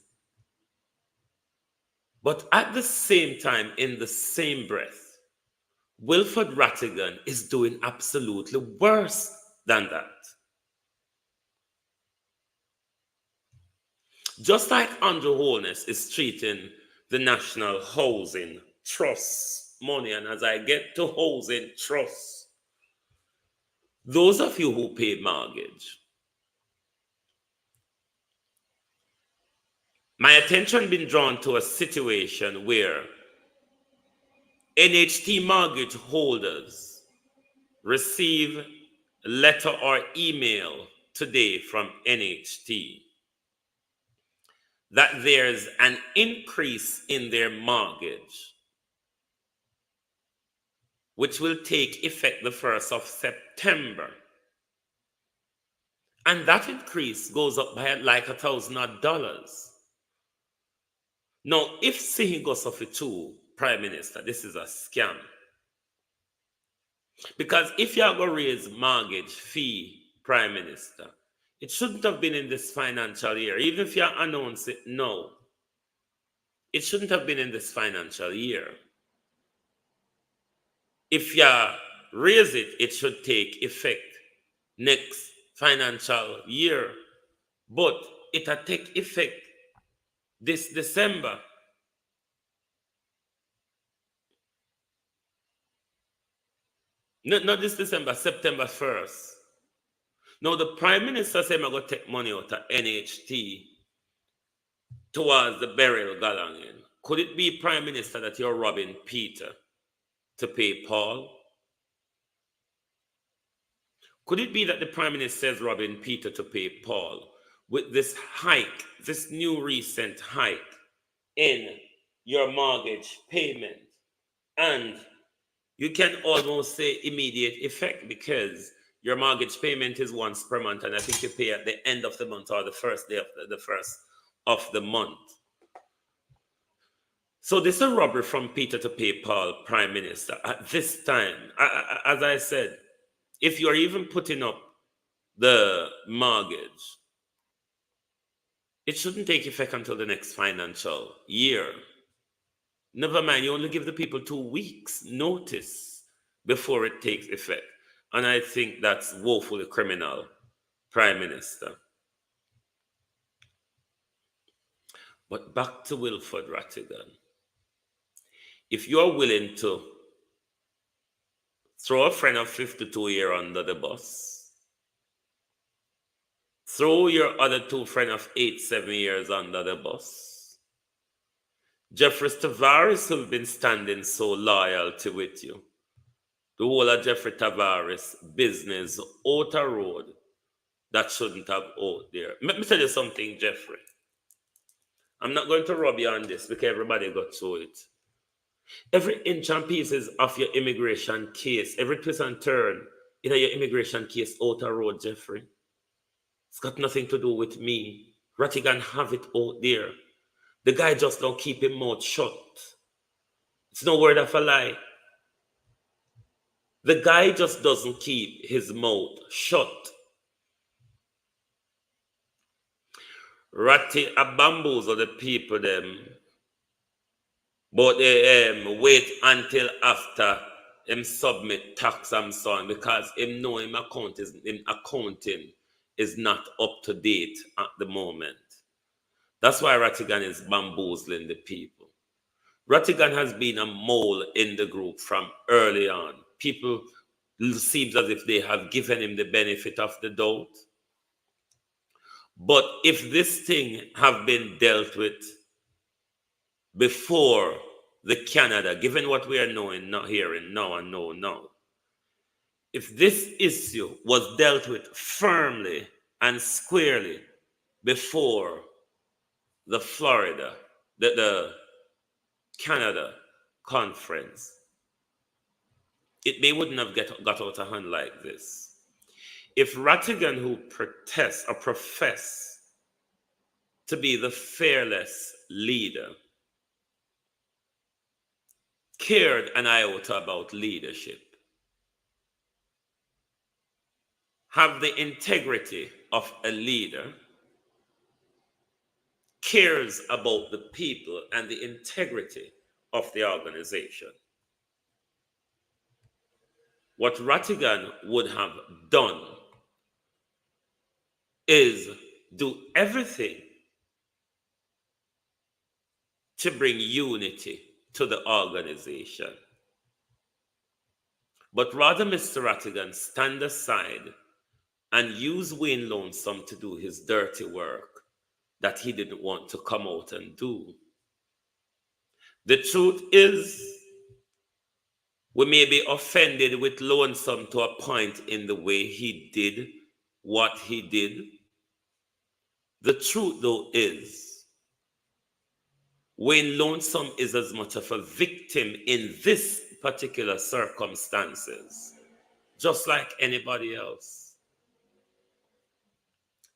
But at the same time, in the same breath, Wilfred Ratigan is doing absolutely worse than that. Just like Andrew Holness is treating the National Housing Trust money, and as I get to housing trust, those of you who pay mortgage, my attention been drawn to a situation where NHT mortgage holders receive a letter or email today from NHT that there's an increase in their mortgage, which will take effect the 1st of September. And that increase goes up by like $1,000. Now, if Sihi goes off it too, Prime Minister, this is a scam. Because if you're going to raise mortgage fee, Prime Minister, it shouldn't have been in this financial year. Even if you announce it now, it shouldn't have been in this financial year. If you raise it, it should take effect next financial year. But it will take effect this December. Not this December, September 1st. Now, the Prime Minister said, I'm going to take money out of NHT towards the burial galangin. Could it be, Prime Minister, that you're robbing Peter to pay Paul? Could it be that the Prime Minister is robbing Peter to pay Paul with this hike, this new recent hike in your mortgage payment? And you can almost say immediate effect, because your mortgage payment is once per month, and I think you pay at the end of the month or the first day of the first of the month. So this is a robbery from Peter to pay Paul, Prime Minister. At this time, as I said, if you're even putting up the mortgage, it shouldn't take effect until the next financial year. Never mind, you only give the people 2 weeks notice before it takes effect. And I think that's woefully criminal, Prime Minister. But back to Wilfred Ratigan. If you're willing to throw a friend of 52 years under the bus, throw your other 2 friends of 7 years under the bus, Jeffrey Tavares, who've been standing so loyalty with you, the whole of Jeffrey Tavares business out a road that shouldn't have out there. Let me tell you something, Jeffrey. I'm not going to rub you on this because everybody got through it. Every inch and pieces of your immigration case, every twist and turn in your immigration case out a road, Jeffrey. It's got nothing to do with me. Ratigan have it out there. The guy just don't keep his mouth shut. It's no word of a lie. The guy just doesn't keep his mouth shut. Ratty a bamboozle the people them, but they wait until after him submit tax and so on, because him know him accounting is not up to date at the moment. That's why Ratigan is bamboozling the people. Ratigan has been a mole in the group from early on. People seems as if they have given him the benefit of the doubt. But if this thing have been dealt with before the Canada, given what we are knowing, not hearing now and now, if this issue was dealt with firmly and squarely before the Florida, the Canada conference, it wouldn't have got out of hand like this. If Ratigan, who profess to be the fearless leader, cared an iota about leadership, have the integrity of a leader, cares about the people and the integrity of the organization, what Ratigan would have done is do everything to bring unity to the organization. But rather, Mr. Ratigan stand aside and use Wayne Lonesome to do his dirty work that he didn't want to come out and do. The truth is, we may be offended with Lonesome to a point in the way he did what he did. The truth, though, is Wayne Lonesome is as much of a victim in this particular circumstances, just like anybody else.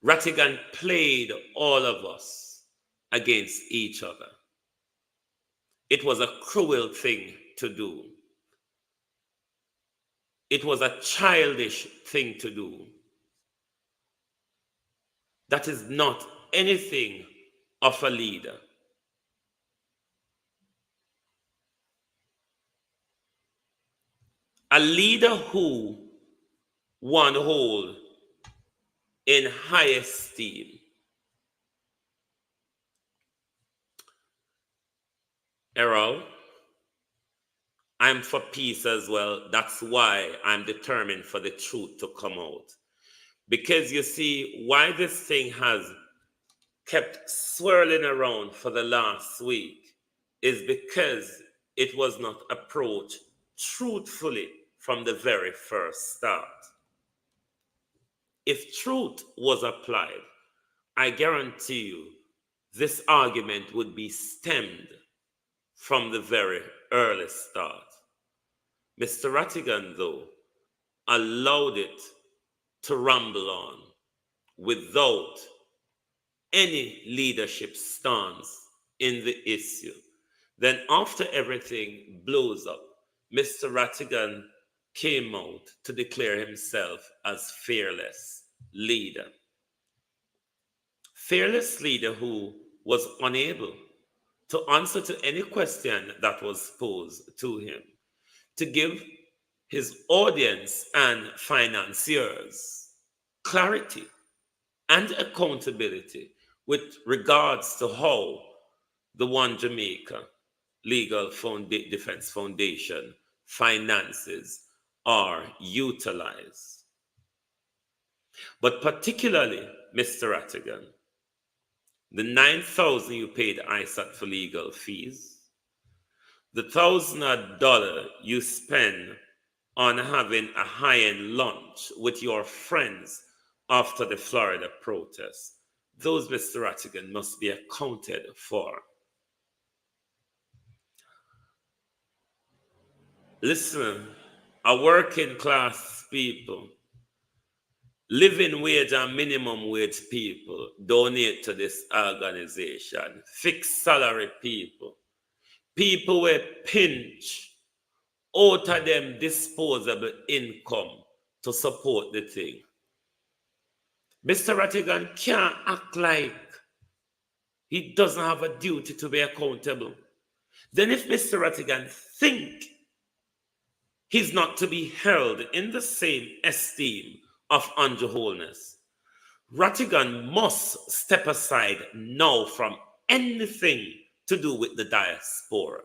Ratigan played all of us against each other. It was a cruel thing to do. It was a childish thing to do. That is not anything of a leader. A leader who one hold in high esteem. Errol, I'm for peace as well. That's why I'm determined for the truth to come out. Because you see, why this thing has kept swirling around for the last week is because it was not approached truthfully from the very first start. if truth was applied, I guarantee you this argument would be stemmed from the very early start. Mr. Ratigan, though, allowed it to ramble on without any leadership stance in the issue. Then after everything blows up, Mr. Ratigan came out to declare himself as fearless leader. Fearless leader who was unable to answer to any question that was posed to him, to give his audience and financiers clarity and accountability with regards to how the One Jamaica Legal Defense Foundation finances are utilized. But particularly, Mr. Ratigan, the $9,000 you paid ISAT for legal fees, the $1,000 you spend on having a high-end lunch with your friends after the Florida protest, those, Mr. Ratigan, must be accounted for. Listen, a working class people, living wage and minimum wage people donate to this organization. Fixed salary people, people with pinch out of them disposable income to support the thing. Mr. Ratigan can't act like he doesn't have a duty to be accountable. Then if Mr. Ratigan think he's not to be held in the same esteem of Andrew Holness, Ratigan must step aside now from anything to do with the diaspora.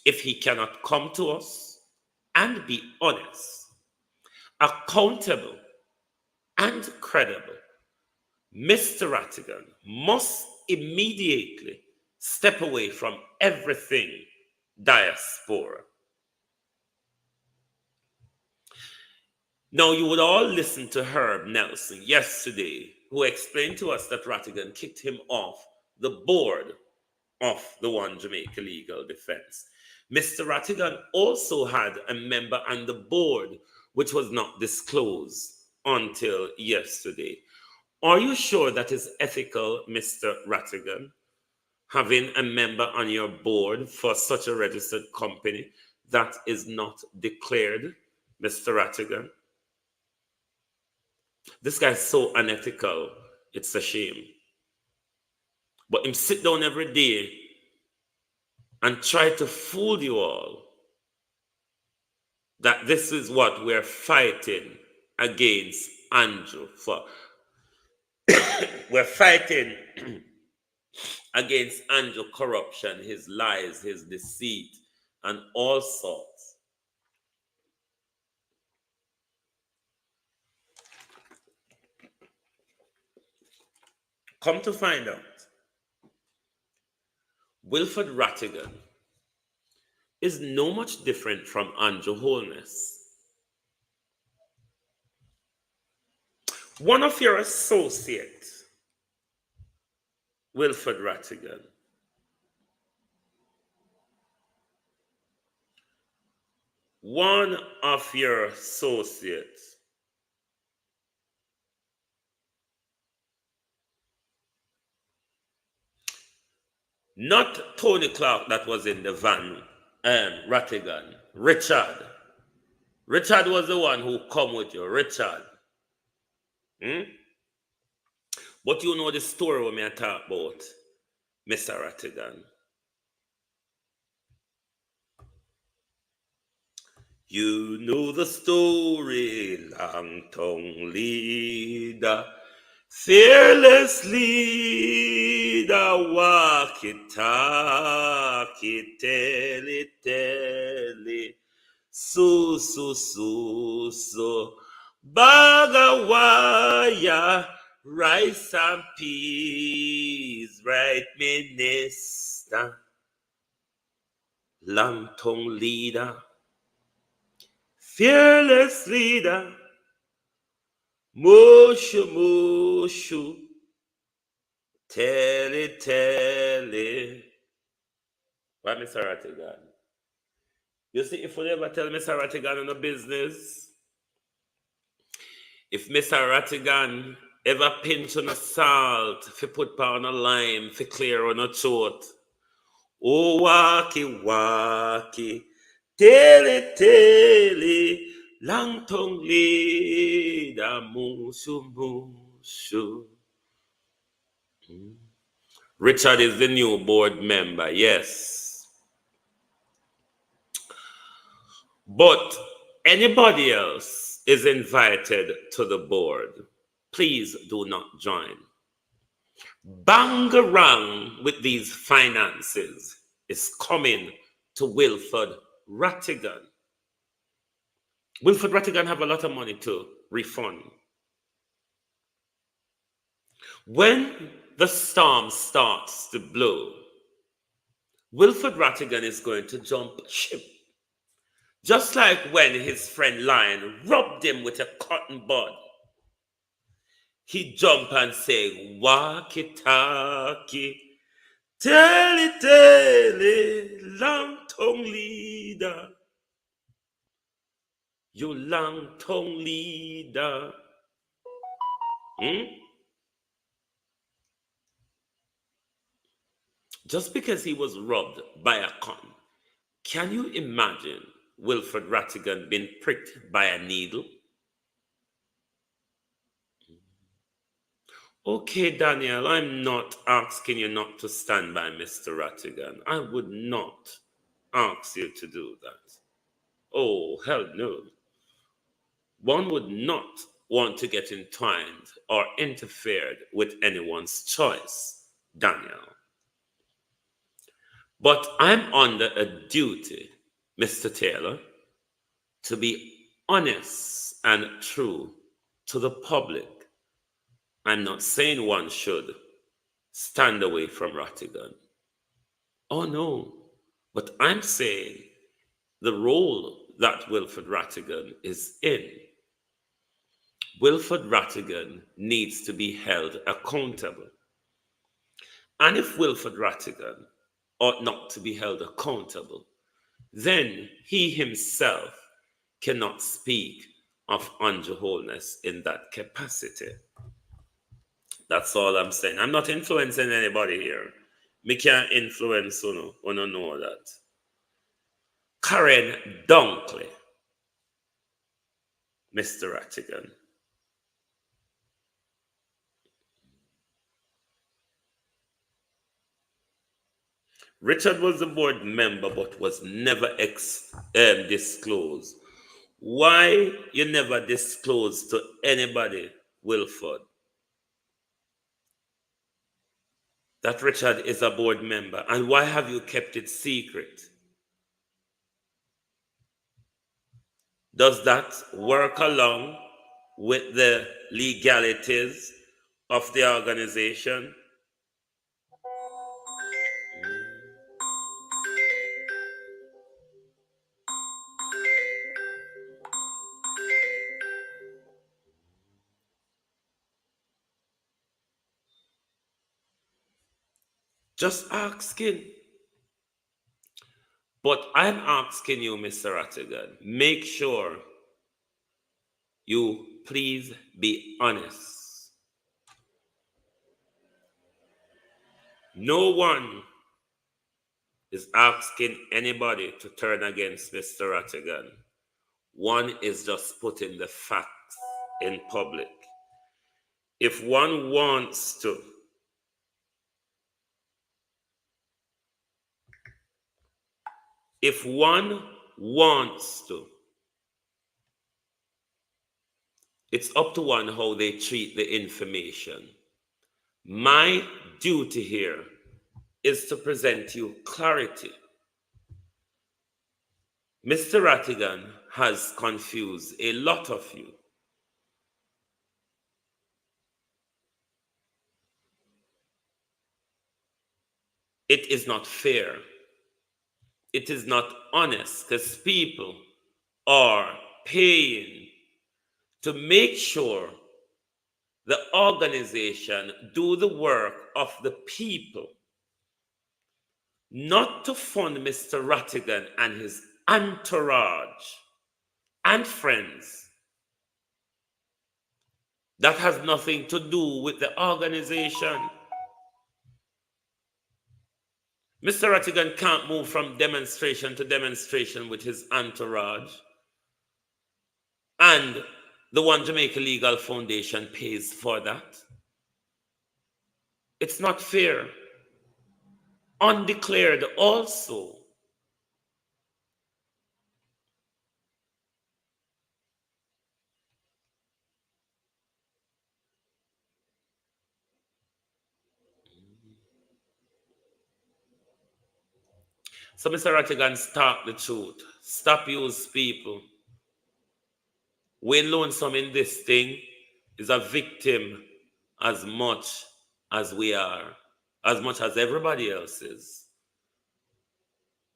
If he cannot come to us and be honest, accountable, and credible, Mr. Ratigan must immediately step away from everything diaspora. Now, you would all listen to Herb Nelson yesterday, who explained to us that Ratigan kicked him off the board of the One Jamaica Legal Defense. Mr. Ratigan also had a member on the board which was not disclosed until yesterday. Are you sure that is ethical, Mr. Ratigan, having a member on your board for such a registered company that is not declared, Mr. Ratigan? This guy's so unethical, it's a shame. But him sit down every day and try to fool you all that this is what we're fighting against Andrew for. We're fighting against Andrew corruption, his lies, his deceit, and all sorts. Come to find out, Wilfred Ratigan is no much different from Andrew Holness. One of your associates, Wilfred Ratigan, one of your associates not Tony Clark that was in the van, Ratigan, Richard. Richard was the one who come with you, Richard. But you know the story when I talk about Mr. Ratigan. You know the story, long tongue leader, fearless leader, walk it, talk it, tell it, so, Bagawaya, rice and peas, right minister, long tongue leader, fearless leader, Mushu, mushu. Tell it, tell it. Why, Mr. Ratigan? You see, if we ever tell Mr. Ratigan on a business, if Mr. Ratigan ever pinch on a salt, fi put on a lime, fi clear on a throat, oh, walkie, walkie, tell it, long tongue leader, mushu, mushu. Richard is the new board member, yes. But anybody else is invited to the board. Please do not join. Bang around with these finances is coming to Wilfred Ratigan. Wilfred Ratigan have a lot of money to refund. When the storm starts to blow, Wilfred Ratigan is going to jump ship. Just like when his friend Lion rubbed him with a cotton bud. He jump and say, walkie-talkie, tell it, long tongue leader. You long tongue leader. Just because he was robbed by a cotton, can you imagine Wilfred Ratigan being pricked by a needle? Okay, Daniel, I'm not asking you not to stand by Mr. Ratigan. I would not ask you to do that. Oh, hell no. One would not want to get entwined or interfered with anyone's choice, Daniel. But I'm under a duty, Mr. Taylor, to be honest and true to the public. I'm not saying one should stand away from Ratigan. Oh no, but I'm saying the role that Wilfred Ratigan is in. Wilfred Ratigan needs to be held accountable. And if Wilfred Ratigan ought not to be held accountable, then he himself cannot speak of unholiness in that capacity. That's all I'm saying. I'm not influencing anybody here. Me can't influence you know that. Karen Dunkley, Mr. Ratigan. Richard was a board member but was never disclosed. Why you never disclosed to anybody, Wilfred, that Richard is a board member? And why have you kept it secret? Does that work along with the legalities of the organization? Just asking. But I'm asking you, Mr. Ratigan, make sure you please be honest. No one is asking anybody to turn against Mr. Ratigan. One is just putting the facts in public. If one wants to, it's up to one how they treat the information. My duty here is to present you clarity. Mr. Ratigan has confused a lot of you. It is not fair. It is not honest, because people are paying to make sure the organization do the work of the people, not to fund Mr. Ratigan and his entourage and friends. That has nothing to do with the organization. Mr. Ratigan can't move from demonstration to demonstration with his entourage. And the One Jamaica Legal Foundation pays for that. It's not fair. Undeclared also. So Mr. Ratigan, stop the truth. Stop use people. Wayne Lonesome in this thing is a victim as much as we are, as much as everybody else is.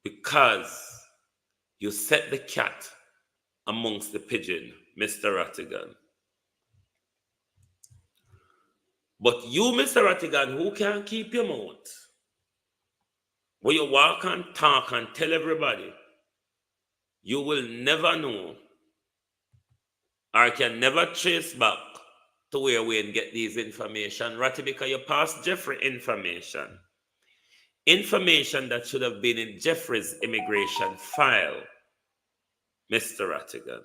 Because you set the cat amongst the pigeon, Mr. Ratigan. But you, Mr. Ratigan, who can keep your mouth? Where you walk and talk and tell everybody, you will never know or can never trace back to where we get these information. Ratty, because you passed Jeffrey information. Information that should have been in Jeffrey's immigration file, Mr. Ratigan.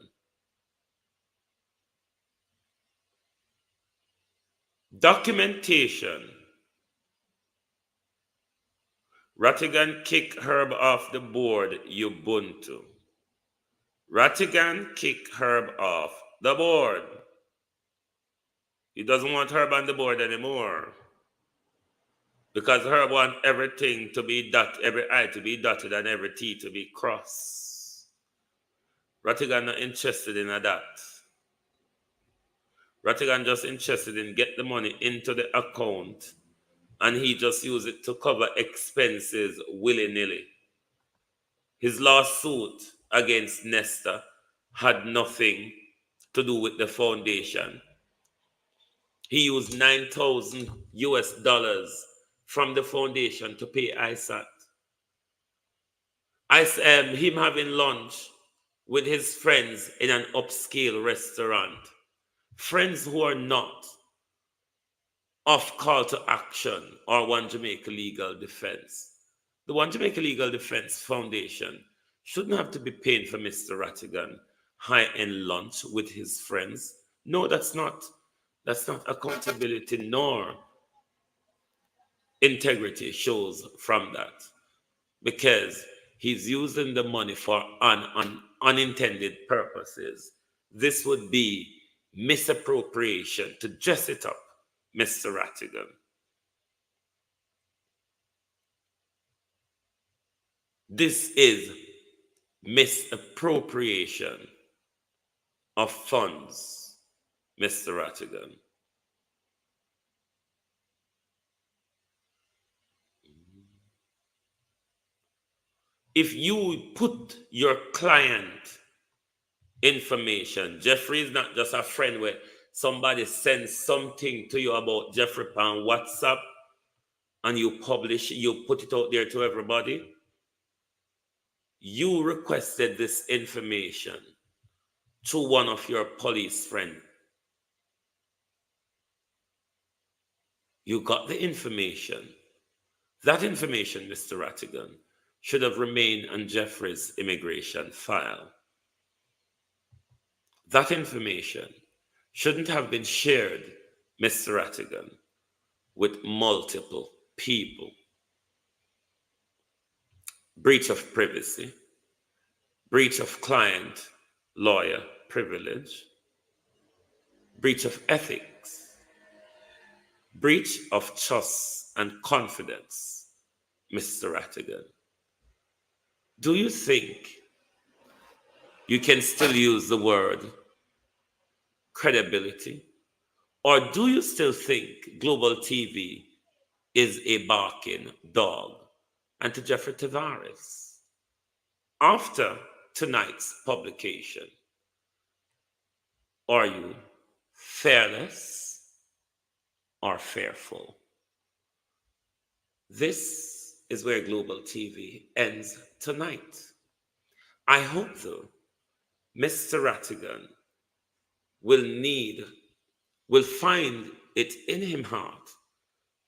Documentation. Ratigan kick Herb off the board, Ubuntu. Ratigan kick Herb off the board. He doesn't want Herb on the board anymore. Because Herb wants everything to be dotted, every I to be dotted and every T to be crossed. Ratigan not interested in that. Ratigan just interested in get the money into the account and he just use it to cover expenses willy-nilly. His lawsuit against Nesta had nothing to do with the foundation. He used $9,000 US from the foundation to pay ISAT. Him having lunch with his friends in an upscale restaurant. Friends who are not of Call to Action or One Jamaica Legal Defense. The One Jamaica Legal Defense Foundation shouldn't have to be paying for Mr. Ratigan high-end lunch with his friends. No, that's not accountability nor integrity shows from that, because he's using the money for unintended purposes. This would be misappropriation to dress it up, Mr. Ratigan. This is misappropriation of funds, Mr. Ratigan. If you put your client information, Jeffrey is not just a friend where somebody sends something to you about Jeffrey on WhatsApp and you publish, you put it out there to everybody. You requested this information to one of your police friends. You got the information. That information, Mr. Ratigan, should have remained on Jeffrey's immigration file. That information shouldn't have been shared, Mr. Ratigan, with multiple people. Breach of privacy, breach of client-lawyer privilege, breach of ethics, breach of trust and confidence, Mr. Ratigan. Do you think you can still use the word credibility? Or do you still think Global TV is a barking dog? And to Jeffrey Tavares, after tonight's publication, are you fearless or fearful. This is where Global TV ends tonight. I hope, though, Mr. Ratigan will find it in him heart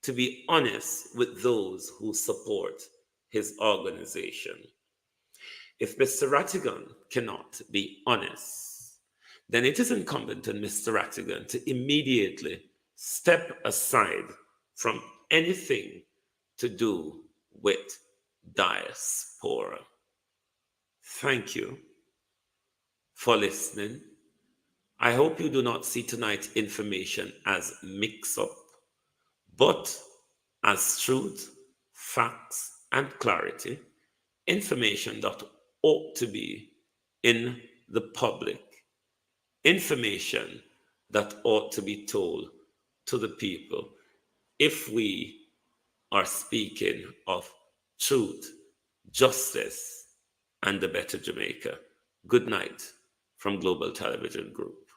to be honest with those who support his organization. If Mr. Ratigan cannot be honest, then it is incumbent on Mr. Ratigan to immediately step aside from anything to do with diaspora. Thank you for listening. I hope you do not see tonight's information as mix-up, but as truth, facts, and clarity, information that ought to be in the public, information that ought to be told to the people if we are speaking of truth, justice, and a better Jamaica. Good night from Global Television Group.